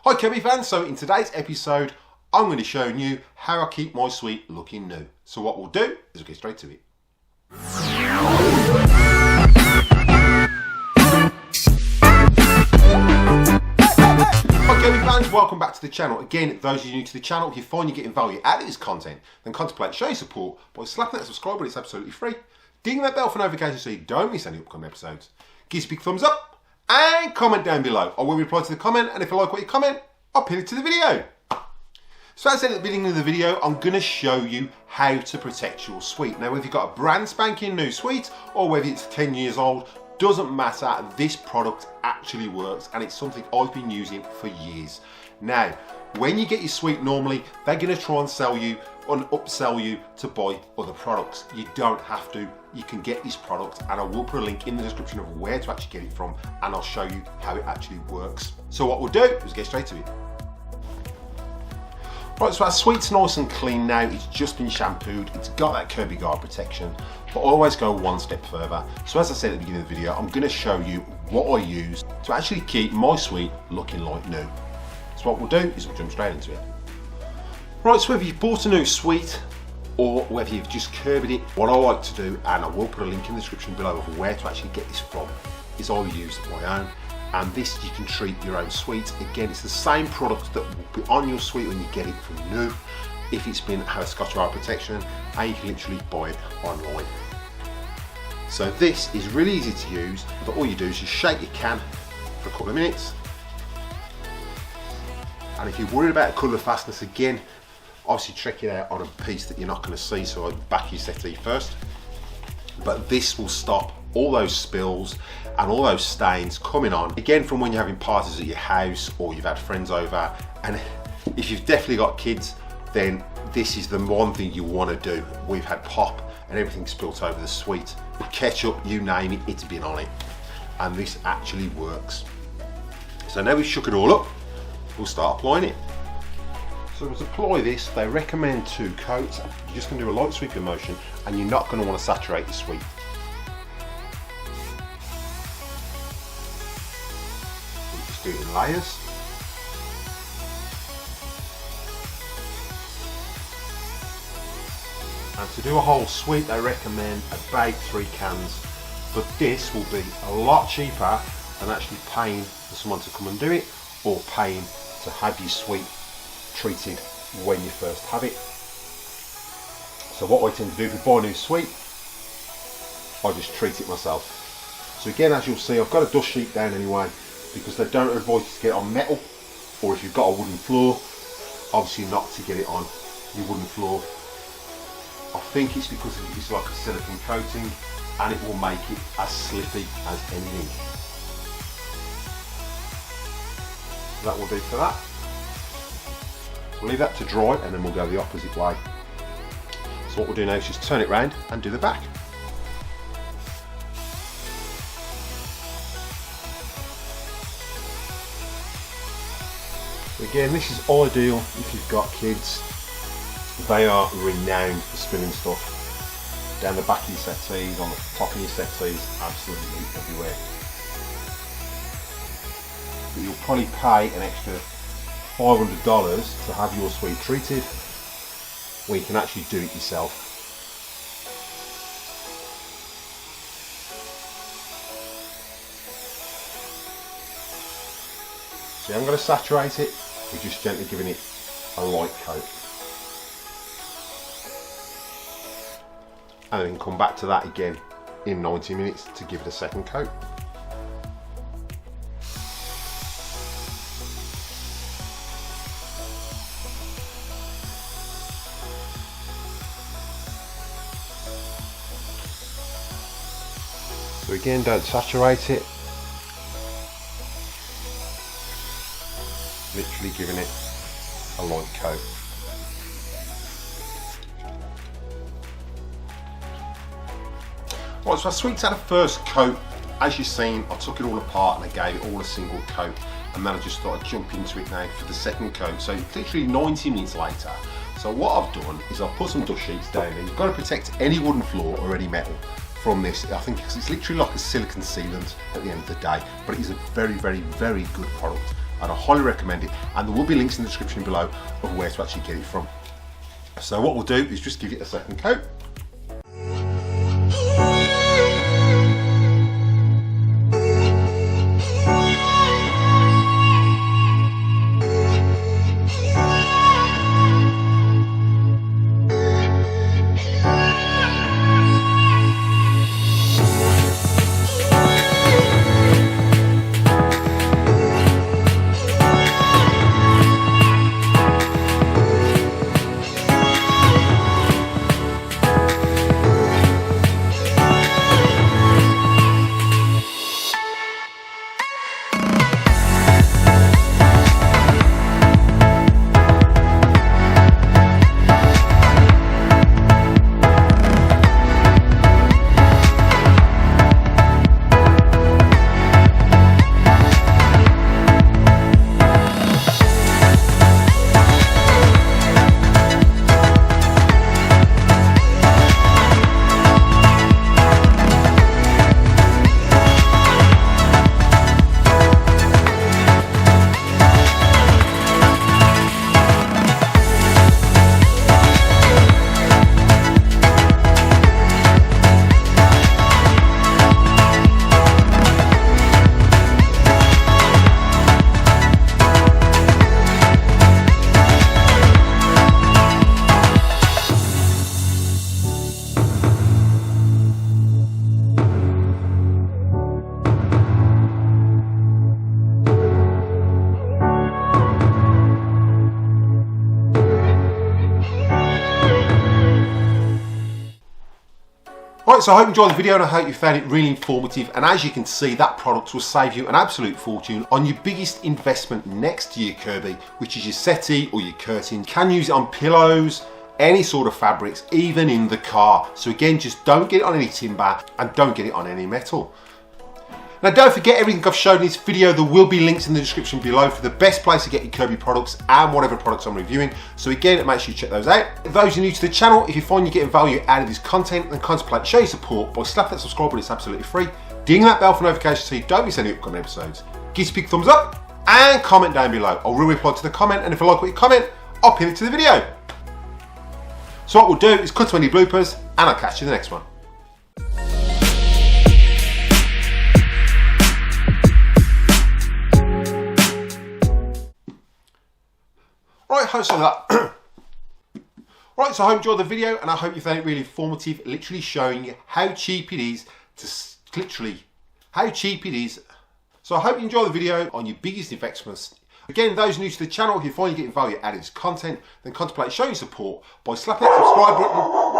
Hi Kirby fans, so in today's episode I'm going to show you how I keep my suite looking new. So what we'll do is we'll get straight to it. Hi Kirby fans, welcome back to the channel. Again, those of you new to the channel, if you find you're getting value out of this content, then contemplate showing support by slapping that subscribe button. It's absolutely free. Ding that bell for notifications so you don't miss any upcoming episodes. Give us a big thumbs up and comment down below. I will reply to the comment, and if I like what you comment, I'll pin it to the video. So as I said at the beginning of the video, I'm going to show you how to protect your suite. Now, whether you've got a brand spanking new suite or whether it's 10 years old, doesn't matter. This product actually works, and it's something I've been using for years. Now, when you get your suite, normally they're going to try and sell you and upsell you to buy other products. You don't have to. You can get this product, and I will put a link in the description of where to actually get it from, and I'll show you how it actually works. So what we'll do is get straight to it. Right, so our suite's nice and clean now. It's just been shampooed. It's got that Kirbyguard protection, but I always go one step further. So as I said at the beginning of the video, I'm going to show you what I use to actually keep my suite looking like new. So what we'll do is we'll jump straight into it. Right, so whether you've bought a new suite or whether you've just Kirbyed it, what I like to do, and I will put a link in the description below of where to actually get this from, is I use my own. And this, you can treat your own suite. Again, it's the same product that will be on your suite when you get it from new. If it's been had a Scotchgard protection, and you can literally buy it online. So this is really easy to use, but all you do is just shake your can for a couple of minutes. And if you're worried about colour fastness, again, obviously check it out on a piece that you're not going to see, so I'd back your settee first. But this will stop all those spills and all those stains coming on, again, from when you're having parties at your house or you've had friends over. And if you've definitely got kids, then this is the one thing you want to do. We've had pop and everything spilt over the suite. Ketchup, you name it, it's been on it. And this actually works. So now we've shook it all up, we'll start applying it. So to apply this, they recommend 2 coats. You're just going to do a light sweeping motion, and you're not going to want to saturate the suite. You just do it in layers. And to do a whole suite, they recommend about 3 cans. But this will be a lot cheaper than actually paying for someone to come and do it, or paying to have your suite treated when you first have it. So what I tend to do if I buy a new suite, I just treat it myself. So again, as you'll see, I've got a dust sheet down anyway, because they don't advise you to get it on metal, or if you've got a wooden floor, obviously not to get it on your wooden floor. I think it's because it's like a silicone coating, and it will make it as slippy as anything. So that will do for that. So we'll leave that to dry, and then we'll go the opposite way. So what we'll do now is just turn it round and do the back. So again, this is ideal if you've got kids. They are renowned for spilling stuff down the back of your settees, on the top of your settees, absolutely everywhere. But you'll probably pay an extra $500 to have your suite treated, where you can actually do it yourself. So I'm going to saturate it, we're just gently giving it a light coat. And then come back to that again in 90 minutes to give it a second coat. So again, don't saturate it. Literally giving it a light coat. Right, so our suite's had a first coat. As you've seen, I took it all apart and I gave it all a single coat, and then I just thought I'd jump into it now for the second coat. So literally 90 minutes later. So what I've done is I've put some dust sheets down there. You've got to protect any wooden floor or any metal from this. I think it's literally like a silicone sealant at the end of the day, but it is a very, very, very good product. and I highly recommend it, and there will be links in the description below of where to actually get it from. So what we'll do is just give it a second coat. Right, so I hope you enjoyed the video and I hope you found it really informative, and as you can see, that product will save you an absolute fortune on your biggest investment next to your Kirby, which is your settee or your curtain. You can use it on pillows, any sort of fabrics, even in the car. So again, just don't get it on any timber and don't get it on any metal. Now don't forget, everything I've shown in this video, there will be links in the description below for the best place to get your Kirby products and whatever products I'm reviewing. So again, make sure you check those out. If those are new to the channel, if you find you're getting value out of this content, then contemplate showing support by slapping that subscribe button, it's absolutely free. Ding that bell for notifications so you don't miss any upcoming episodes. Give us a big thumbs up and comment down below. I'll reply to the comment, and if I like what you comment, I'll pin it to the video. So what we'll do is cut to any bloopers, and I'll catch you in the next one. Right, so I hope you enjoyed the video and I hope you found it really informative, literally showing you how cheap it is So I hope you enjoy the video on your biggest investments. Again, those new to the channel, if you find you're getting value out of this content, then contemplate showing support by slapping that subscribe button